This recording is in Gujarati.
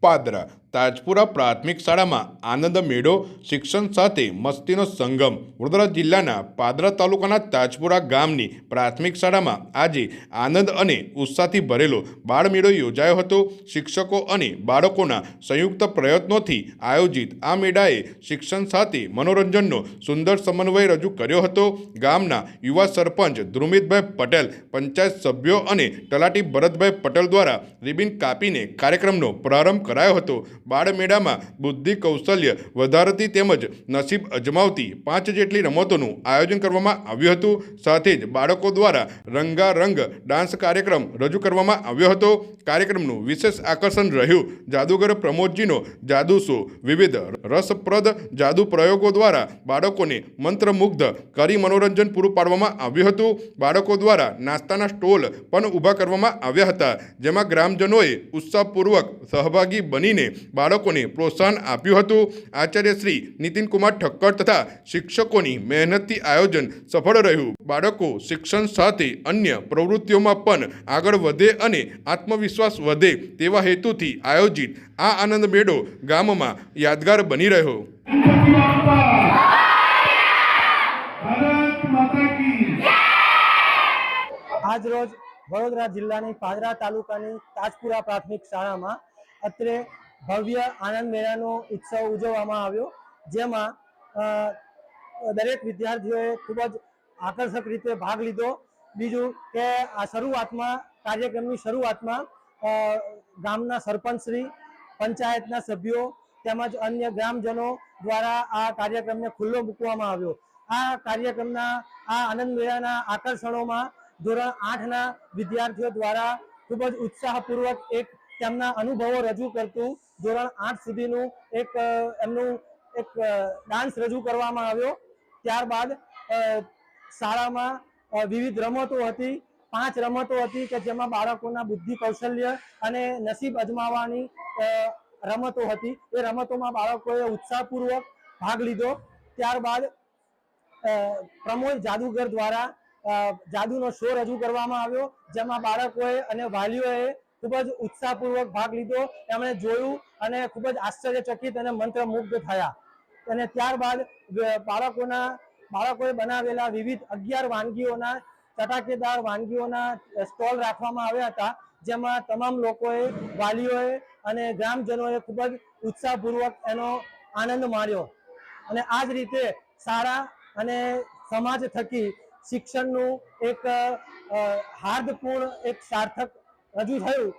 પાદરા તાજપુરા પ્રાથમિક શાળામાં આનંદ મેળો શિક્ષણ સાથે મસ્તીનો સંગમ। વડોદરા જિલ્લાના પાદરા તાલુકાના તાજપુરા ગામની પ્રાથમિક શાળામાં આજે આનંદ અને ઉત્સાહથી ભરેલો બાળમેળો યોજાયો હતો। શિક્ષકો અને બાળકોના સંયુક્ત પ્રયત્નોથી આયોજિત આ મેળાએ શિક્ષણ સાથે મનોરંજનનો સુંદર સમન્વય રજૂ કર્યો હતો। ગામના યુવા સરપંચ ધ્રુમિતભાઈ પટેલ, પંચાયત સભ્યો અને તલાટી ભરતભાઈ પટેલ દ્વારા રિબિન કાપીને કાર્યક્રમનો પ્રારંભ કરાયો હતો। બાળમેળામાં બુદ્ધિ કૌશલ્ય વધારતી તેમજ નસીબ અજમાવતી 5 જેટલી રમતોનું આયોજન કરવામાં આવ્યું હતું। સાથે જ બાળકો દ્વારા રંગારંગ ડાન્સ કાર્યક્રમ રજૂ કરવામાં આવ્યો હતો। કાર્યક્રમનું વિશેષ આકર્ષણ રહ્યું જાદુગર પ્રમોદજીનો જાદુ શો। વિવિધ રસપ્રદ જાદુ પ્રયોગો દ્વારા બાળકોને મંત્રમુગ્ધ કરી મનોરંજન પૂરું પાડવામાં આવ્યું હતું। બાળકો દ્વારા નાસ્તાના સ્ટોલ પણ ઊભા કરવામાં આવ્યા હતા, જેમાં ગ્રામજનોએ ઉત્સાહપૂર્વક સહભાગી બનીને બાળકોને પ્રોત્સાહન આપ્યું હતું। આચાર્ય શ્રી નીતિનકુમાર ઠક્કર તથા શિક્ષકોની મહેનતથી આયોજન સફળ રહ્યું। બાળકો શિક્ષણ સાથે અન્ય પ્રવૃત્તિઓમાં પણ આગળ વધે અને આત્મવિશ્વાસ વધે તેવા હેતુથી આયોજિત આ આનંદ મેળો ગામમાં યાદગાર બની રહ્યો। આજ રોજ વડોદરા જિલ્લાની પાદરા તાલુકાની તાજપુરા પ્રાથમિક શાળામાં અત્રે ભવ્ય આનંદ મેળાનો ઉત્સવ ઉજવવામાં આવ્યો, જેમાં દરેક વિદ્યાર્થીઓએ ખૂબ જ આકર્ષક રીતે ભાગ લીધો। બીજું કે આ શરૂઆતમાં કાર્યક્રમની શરૂઆતમાં ગામના સરપંચશ્રી, પંચાયતના સભ્યો તેમજ અન્ય ગ્રામજનો દ્વારા આ કાર્યક્રમને ખુલ્લો મૂકવામાં આવ્યો। આ કાર્યક્રમના આ આનંદ મેળાના આકર્ષણોમાં ધોરણ 8ના વિદ્યાર્થીઓ દ્વારા ખૂબ જ ઉત્સાહપૂર્વક એક તેમના અનુભવો રજૂ કરતું ધોરણ 8 સુધીનું એમનું એક ડાન્સ રજૂ કરવામાં આવ્યો। ત્યારબાદ શાળામાં વિવિધ રમતો હતી, 5 રમતો હતી કે જેમાં બાળકોના બુદ્ધિ કૌશલ્ય અને નસીબ અજમાવવાની રમતો હતી। એ રમતોમાં બાળકોએ ઉત્સાહપૂર્વક ભાગ લીધો। ત્યારબાદ પ્રમોદ જાદુગર દ્વારા જાદુનો શો રજૂ કરવામાં આવ્યો, જેમાં બાળકોએ અને વાલીઓએ ખૂબ જ ઉત્સાહપૂર્વક ભાગ લીધો। એમણે જોયું અને ખૂબ જ આશ્ચર્યચકિત અને મંત્રમુગ્ધ થયા। અને ત્યારબાદ બાળકોએ બનાવેલા વિવિધ 11 વાનગીઓના ચટાકેદાર વાનગીઓના સ્ટોલ રાખવામાં આવ્યા હતા, જેમાં તમામ લોકોએ, વાલીઓએ અને ગ્રામજનોએ ખૂબ જ ઉત્સાહપૂર્વક એનો આનંદ માણ્યો। અને આ જ રીતે શાળા અને સમાજ થકી શિક્ષણનું એક હાર્દપૂર્ણ એક સાર્થક રજૂ થયું